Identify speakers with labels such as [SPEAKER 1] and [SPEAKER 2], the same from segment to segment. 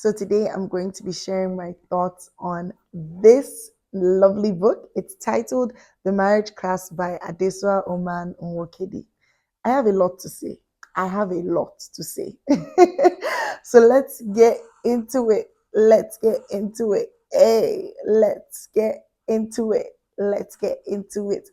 [SPEAKER 1] So today I'm going to be sharing my thoughts on this lovely book. It's titled The Marriage Class by Adeswuwa O'man Nwokedi. I have a lot to say. I have a lot to say. So let's get into it. Let's get into it. Hey, let's get into it. Let's get into it.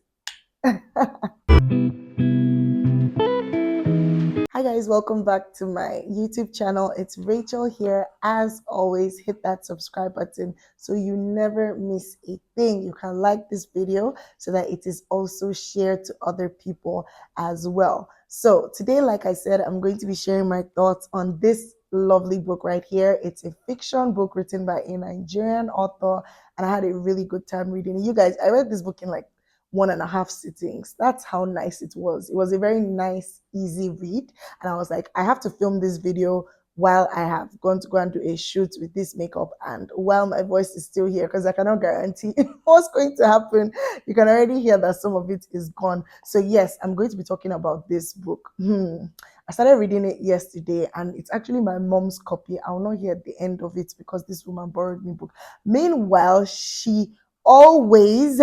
[SPEAKER 1] Hi guys, welcome back to my YouTube channel. It's Rachel here. As always, hit that subscribe button so you never miss a thing. You can like this video so that it is also shared to other people as well. So today, like I said, I'm going to be sharing my thoughts on this lovely book right here. It's a fiction book written by a Nigerian author, and I had a really good time reading it. You guys, I read this book in like 1.5 sittings. That's how nice it was. It was a very nice, easy read. And I was like, I have to film this video while I have gone to go and do a shoot with this makeup and while my voice is still here, because I cannot guarantee what's going to happen. You can already hear that some of it is gone. So yes, I'm going to be talking about this book. I started reading it yesterday and it's actually my mom's copy. I will not hear the end of it because this woman borrowed me book. Meanwhile, she always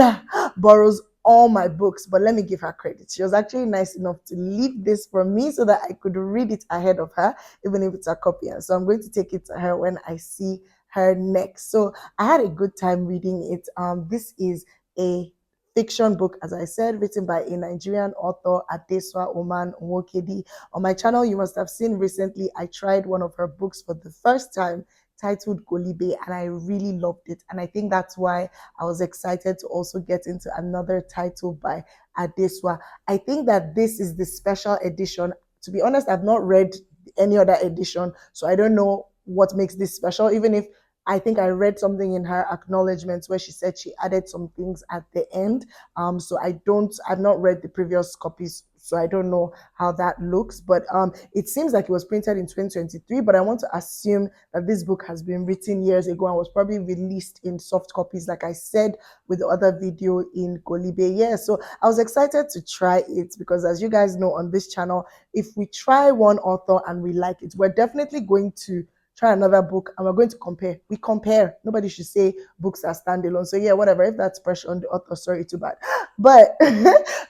[SPEAKER 1] borrows all my books, but let me give her credit. She was actually nice enough to leave this for me so that I could read it ahead of her, even if it's a copy. And so I'm going to take it to her when I see her next. So I had a good time reading it. This is a fiction book, as I said, written by a Nigerian author, Adeswuwa O'man Nwokedi. On my channel, you must have seen recently, I tried one of her books for the first time, titled Golibe, and I really loved it. And I think that's why I was excited to also get into another title by Adeswuwa. I think that this is the special edition. To be honest, I've not read any other edition, so I don't know what makes this special, even if I think I read something in her acknowledgements where she said she added some things at the end. So I've not read the previous copies, so I don't know how that looks. But it seems like it was printed in 2023, but I want to assume that this book has been written years ago and was probably released in soft copies, like I said with the other video in Golibe. Yeah, so I was excited to try it because, as you guys know on this channel, if we try one author and we like it, we're definitely going to try another book and we're going to compare. We compare. Nobody should say books are standalone. So yeah, whatever. If that's pressure on the author, sorry, too bad. But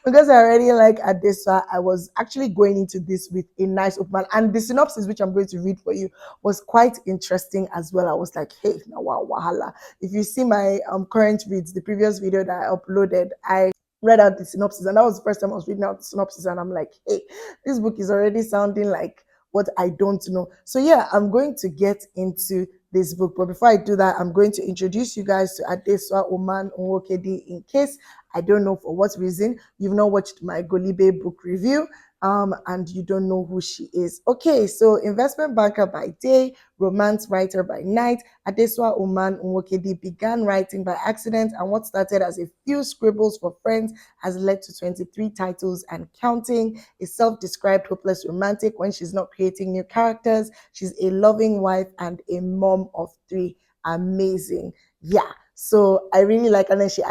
[SPEAKER 1] because I already like Adeswuwa, I was actually going into this with a nice open mind. And the synopsis, which I'm going to read for you, was quite interesting as well. I was like, hey, now wow, wahala. If you see my current reads, the previous video that I uploaded, I read out the synopsis, and that was the first time I was reading out the synopsis, and I'm like, hey, this book is already sounding like what I don't know. So yeah, I'm going to get into this book. But before I do that, I'm going to introduce you guys to Adeswuwa O'man Nwokedi in case I don't know for what reason you've not watched my Golibe book review and you don't know who she is. Okay, so investment banker by day, romance writer by night, Adeswuwa O'man Nwokedi began writing by accident, and what started as a few scribbles for friends has led to 23 titles and counting. A self-described hopeless romantic when she's not creating new characters. She's a loving wife and a mom of 3. Amazing. Yeah. So I really like, and then she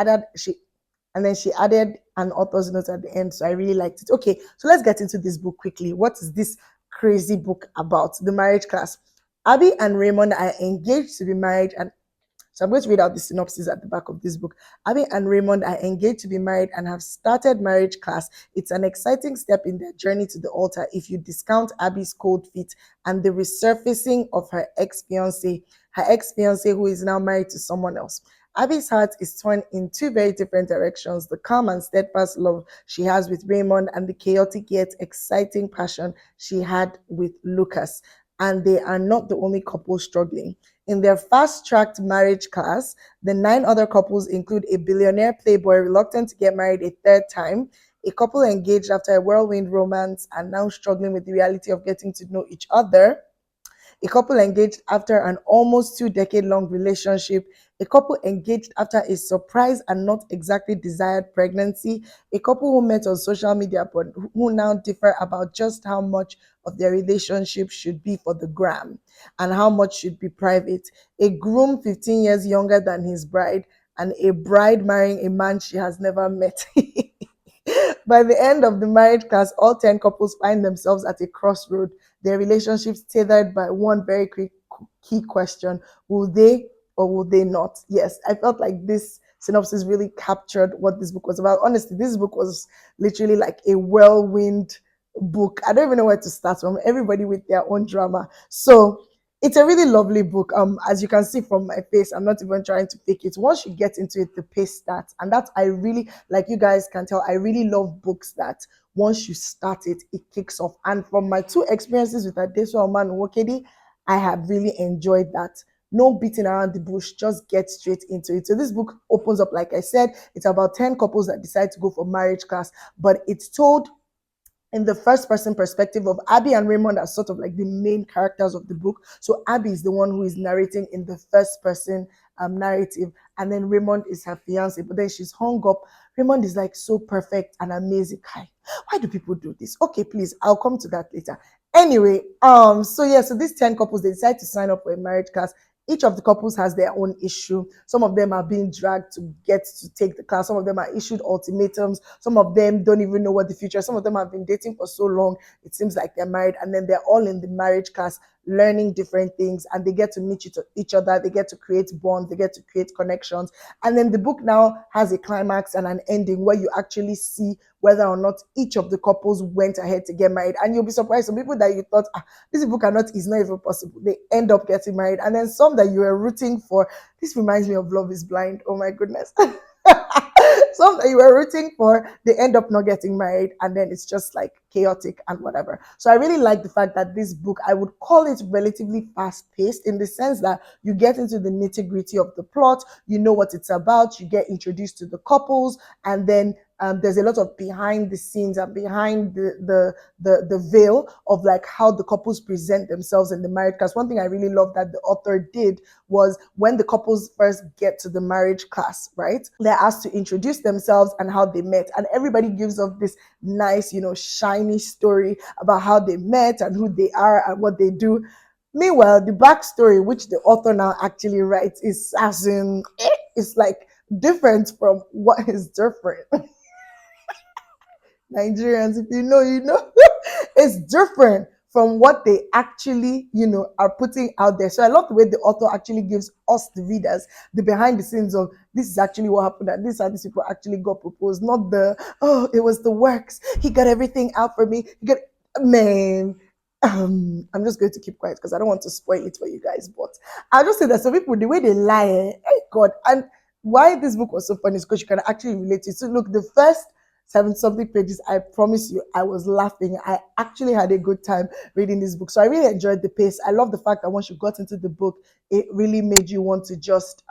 [SPEAKER 1] added an author's note at the end. So I really liked it. Okay, so let's get into this book quickly. What is this crazy book about? The marriage class. Abby and Raymond are engaged to be married, and so I'm going to read out the synopsis at the back of this book. Abby and Raymond are engaged to be married and have started marriage class. It's an exciting step in their journey to the altar if you discount Abby's cold feet and the resurfacing of her ex-fiancé who is now married to someone else. Abby's heart is torn in 2 very different directions: the calm and steadfast love she has with Raymond and the chaotic yet exciting passion she had with Lucas. And they are not the only couple struggling. In their fast-tracked marriage class, the 9 other couples include a billionaire playboy reluctant to get married a 3rd time, a couple engaged after a whirlwind romance and now struggling with the reality of getting to know each other, a couple engaged after an almost 2-decade-long relationship, a couple engaged after a surprise and not exactly desired pregnancy, a couple who met on social media but who now differ about just how much of their relationship should be for the gram and how much should be private, a groom 15 years younger than his bride, and a bride marrying a man she has never met. By the end of the marriage class, all 10 couples find themselves at a crossroad. their relationships tethered by one very quick key question: will they or will they not? Yes, I felt like this synopsis really captured what this book was about. Honestly, this book was literally like a whirlwind book. I don't even know where to start from. Everybody with their own drama. So it's a really lovely book. As you can see from my face, I'm not even trying to fake it. Once you get into it, the pace starts, and that I really, like you guys can tell, I really love books that once you start it, it kicks off. And from my two experiences with Adeswuwa O'man Nwokedi, I have really enjoyed that. No beating around the bush, just get straight into it. So this book opens up, like I said, it's about 10 couples that decide to go for marriage class, but it's told in the first person perspective of Abby and Raymond as sort of like the main characters of the book. So Abby is the one who is narrating in the first person narrative, and then Raymond is her fiance, but then she's hung up. Raymond is like so perfect and amazing. Hi, why do people do this? Okay, please, I'll come to that later. Anyway, so yeah, so these 10 couples, they decide to sign up for a marriage class. Each of the couples has their own issue. Some of them are being dragged to get to take the class. Some of them are issued ultimatums. Some of them don't even know what the future is. Some of them have been dating for so long, it seems like they're married. And then they're all in the marriage class learning different things, and they get to meet each other. They get to create bonds. They get to create connections. And then the book now has a climax and an ending where you actually see whether or not each of the couples went ahead to get married. And you'll be surprised. Some people that you thought, this people cannot, is not even possible, they end up getting married. And then some that you were rooting for, this reminds me of Love is Blind. Oh my goodness. Some that you were rooting for, they end up not getting married, and then it's just like chaotic and whatever. So I really like the fact that this book, I would call it relatively fast paced, in the sense that you get into the nitty gritty of the plot, you know what it's about, you get introduced to the couples, and then there's a lot of behind the scenes and behind the veil of like how the couples present themselves in the marriage. Because one thing I really love that the author did was, when the couples first get to the marriage class, right, they're asked to introduce themselves and how they met, and everybody gives off this nice, shiny story about how they met and who they are and what they do. Meanwhile, the backstory, which the author now actually writes, is as in, it's like different from what is different. Nigerians, if you know, you know. It's different from what they actually, are putting out there. So I love the way the author actually gives us, the readers, the behind the scenes of, this is actually what happened, and this is how these people actually got proposed. Not the, oh, it was the works. He got everything out for me. He got, man. I'm just going to keep quiet because I don't want to spoil it for you guys. But I'll just say that some people, the way they lie, hey God. And why this book was so funny is because you can actually relate to it. So look, the first 7 something pages, I promise you, I was laughing. I actually had a good time reading this book. So I really enjoyed the pace. I love the fact that once you got into the book, it really made you want to just,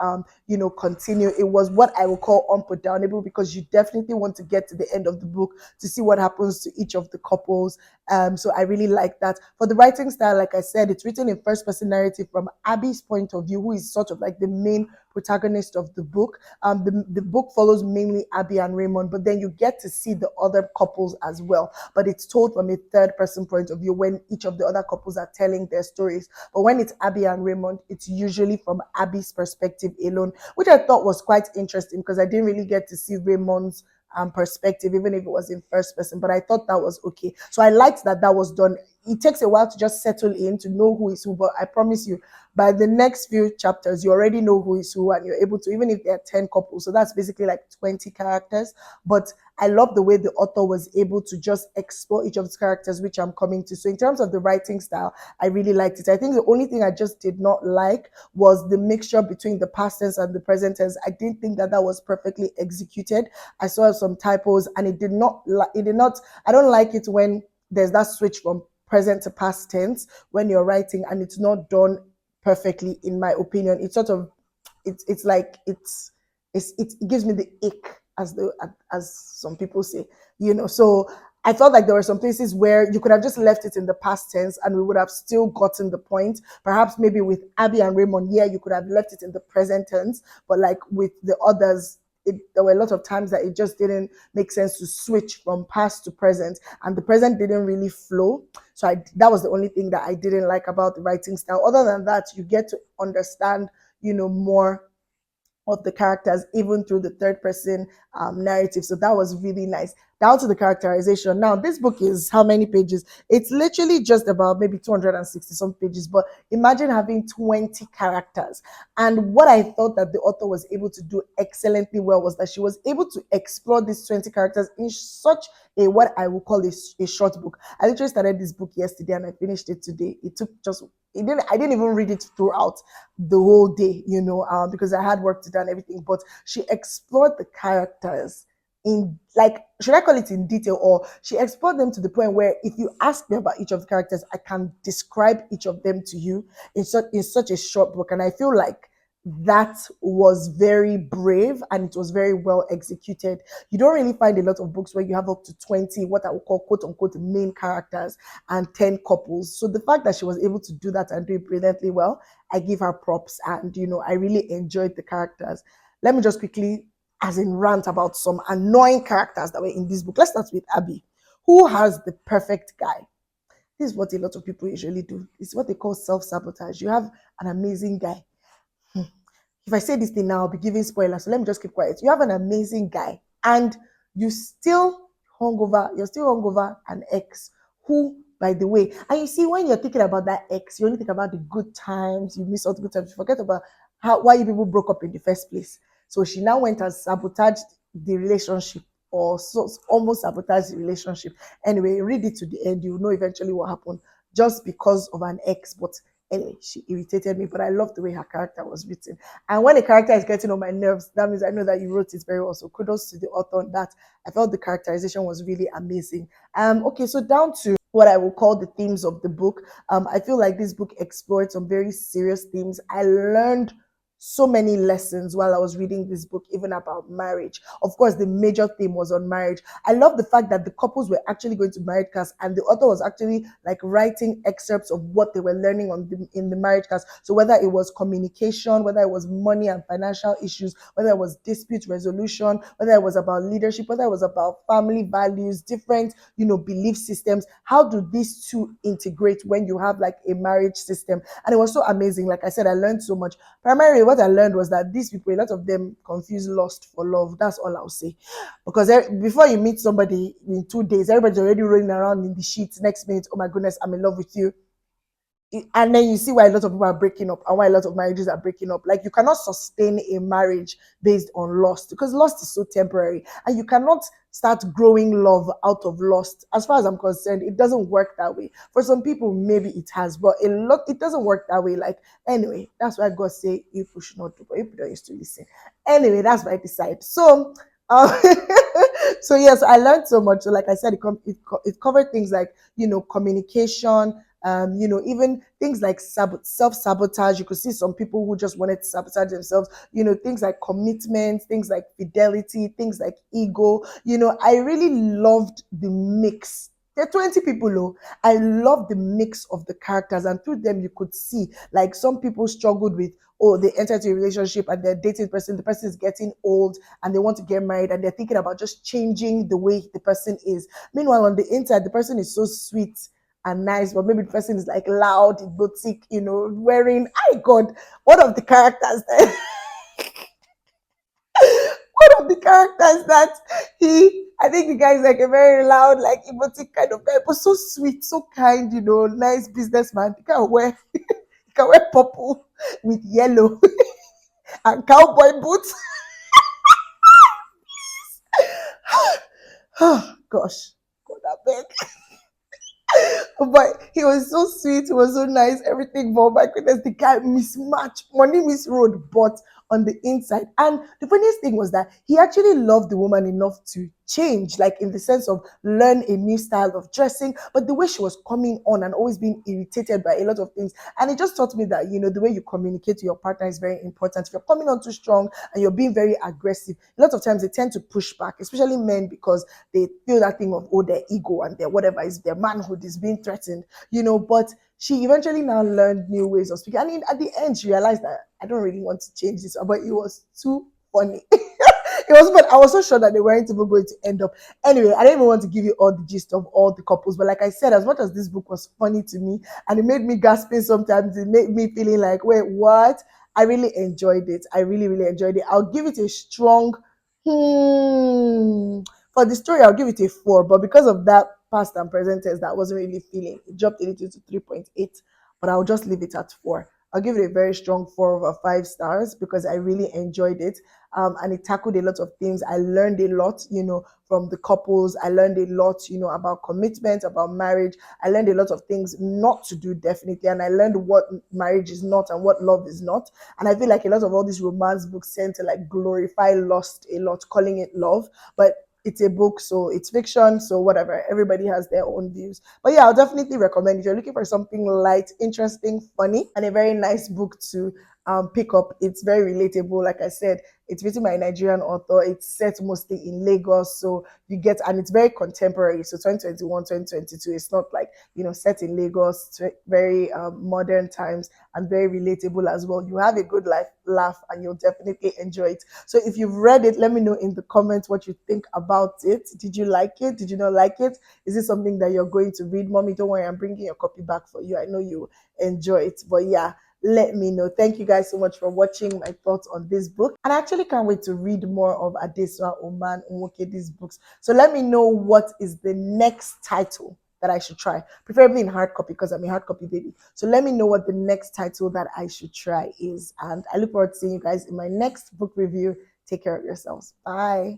[SPEAKER 1] continue. It was what I would call unputdownable, because you definitely want to get to the end of the book to see what happens to each of the couples. So I really like that. For the writing style, like I said, it's written in first person narrative from Abby's point of view, who is sort of like the main protagonist of the book. The book follows mainly Abby and Raymond, but then you get to see the other couples as well. But it's told from a third person point of view when each of the other couples are telling their stories. But when it's Abby and Raymond, it's usually from Abby's perspective alone, which I thought was quite interesting because I didn't really get to see Raymond's perspective, even if it was in first person. But I thought that was okay. So I liked that that was done. It takes a while to just settle in, to know who is who, but I promise you, by the next few chapters, you already know who is who, and you're able to, even if there are 10 couples, so that's basically like 20 characters. But I love the way the author was able to just explore each of the characters, which I'm coming to. So in terms of the writing style, I really liked it. I think the only thing I just did not like was the mixture between the past tense and the present tense. I didn't think that that was perfectly executed. I saw some typos, and it did not, I don't like it when there's that switch from present to past tense when you're writing and it's not done perfectly, in my opinion. It's sort of, it's like it gives me the ick, as some people say, so I felt like there were some places where you could have just left it in the past tense and we would have still gotten the point. Perhaps maybe with Abby and Raymond, yeah, you could have left it in the present tense, but like with the others, there were a lot of times that it just didn't make sense to switch from past to present, and the present didn't really flow. So that was the only thing that I didn't like about the writing style. Other than that, you get to understand, more of the characters, even through the third person narrative. So that was really nice. Down to the characterization. Now, this book is how many pages? It's literally just about maybe 260 some pages, but imagine having 20 characters. And what I thought that the author was able to do excellently well was that she was able to explore these 20 characters in such a what I would call a short book. I literally started this book yesterday and I finished it today. It took just I didn't even read it throughout the whole day, because I had work to do and everything. But she explored the characters in, like, should I call it in detail, or she explored them to the point where if you ask me about each of the characters, I can describe each of them to you in such a short book. And I feel like that was very brave and it was very well executed. You don't really find a lot of books where you have up to 20 what I would call quote unquote main characters and 10 couples. So the fact that she was able to do that and do it brilliantly well, I give her props. And I really enjoyed the characters. Let me just quickly, as in, rant about some annoying characters that were in this book. Let's start with Abby, who has the perfect guy. This is what a lot of people usually do. It's what they call self-sabotage. You have an amazing guy. If I say this thing now, I'll be giving spoilers. So let me just keep quiet. You have an amazing guy and you're still hungover an ex who, by the way, and you see, when you're thinking about that ex, you only think about the good times, you miss all the good times, you forget about why you people broke up in the first place. So she now went and sabotaged the relationship, or so almost sabotaged the relationship. Anyway, read it to the end, you know eventually what happened, just because of an ex. But anyway, she irritated me, but I love the way her character was written. And when a character is getting on my nerves, that means I know that you wrote it very well. So kudos to the author on that. I felt the characterization was really amazing. Okay, so down to what I will call the themes of the book. I feel like this book explored some very serious themes. I learned so many lessons while I was reading this book, even about marriage. Of course, the major theme was on marriage. I love the fact that the couples were actually going to marriage class, and the author was actually like writing excerpts of what they were learning in the marriage class. So whether it was communication, whether it was money and financial issues, whether it was dispute resolution, whether it was about leadership, whether it was about family values, different, belief systems, how do these two integrate when you have like a marriage system? And it was so amazing. Like I said, I learned so much. Primarily, what I learned was that these people, a lot of them confuse lust for love. That's all I'll say. Because before you meet somebody in 2 days, everybody's already rolling around in the sheets. Next minute, oh my goodness, I'm in love with you. And then you see why a lot of people are breaking up and why a lot of marriages are breaking up. Like, you cannot sustain a marriage based on lust, because lust is so temporary, and you cannot start growing love out of lust. As far as I'm concerned, it doesn't work that way. For some people, maybe it has, but it doesn't work that way. Like, anyway, that's why God say you should not do, but you don't used to listen. Anyway, that's what I decide. So uh, so yes, I learned so much. So like I said, it covered things like, communication, even things like self-sabotage. You could see some people who just wanted to sabotage themselves, things like commitment, things like fidelity, things like ego. I really loved the mix. There are 20 people, though. I love the mix of the characters, and through them, you could see like some people struggled with, oh, they entered into a relationship and they're dating the person is getting old and they want to get married and they're thinking about just changing the way the person is. Meanwhile, on the inside, the person is so sweet and nice, but maybe the person is like loud, boutique, wearing, God, one of the characters that one of the characters that I think the guy is like a very loud, like emotive kind of guy, but so sweet, so kind, nice businessman. He can wear purple with yellow and cowboy boots. Oh gosh, God, I beg. But he was so sweet, he was so nice, everything. But my goodness, the guy mismatched, money misroad, but on the inside. And the funniest thing was that he actually loved the woman enough to change, like in the sense of learn a new style of dressing. But the way she was coming on and always being irritated by a lot of things. And it just taught me that, the way you communicate to your partner is very important. If you're coming on too strong and you're being very aggressive, a lot of times they tend to push back, especially men, because they feel that thing of, oh, their ego and their whatever is their manhood is being threatened, but she eventually now learned new ways of speaking. And at the end, she realized that I don't really want to change this, but it was too funny. It was, but I was so sure that they weren't even going to end up. Anyway, I didn't even want to give you all the gist of all the couples, but like I said, as much as this book was funny to me and it made me gasping sometimes, it made me feeling like, wait, what? I really enjoyed it. I really, really enjoyed it. I'll give it a strong for the story. I'll give it a 4, but because of that past and present tense that I wasn't really feeling, it dropped a little to 3.8. But I'll just leave it at 4. I'll give it a very strong 4/5 stars because I really enjoyed it. And it tackled a lot of things. I learned a lot, from the couples. I learned a lot, about commitment, about marriage. I learned a lot of things not to do, definitely. And I learned what marriage is not and what love is not. And I feel like a lot of all these romance books tend to like glorify lust a lot, calling it love. But it's a book, so it's fiction, so whatever. Everybody has their own views. But yeah, I'll definitely recommend if you're looking for something light, interesting, funny, and a very nice book to pick up. It's very relatable. Like I said, it's written by a Nigerian author. It's set mostly in Lagos, so you get, and it's very contemporary. So 2021, 2022. It's not like set in Lagos. It's very modern times and very relatable as well. You have a good laugh, and you'll definitely enjoy it. So if you've read it, let me know in the comments what you think about it. Did you like it? Did you not like it? Is it something that you're going to read? Mommy, don't worry, I'm bringing your copy back for you. I know you enjoy it. But yeah, let me know. Thank you guys so much for watching my thoughts on this book. And I actually can't wait to read more of Adeswuwa O'man Nwokedi's books. So let me know what is the next title that I should try, preferably in hard copy because I'm a hard copy baby. So let me know what the next title that I should try is. And I look forward to seeing you guys in my next book review. Take care of yourselves. Bye.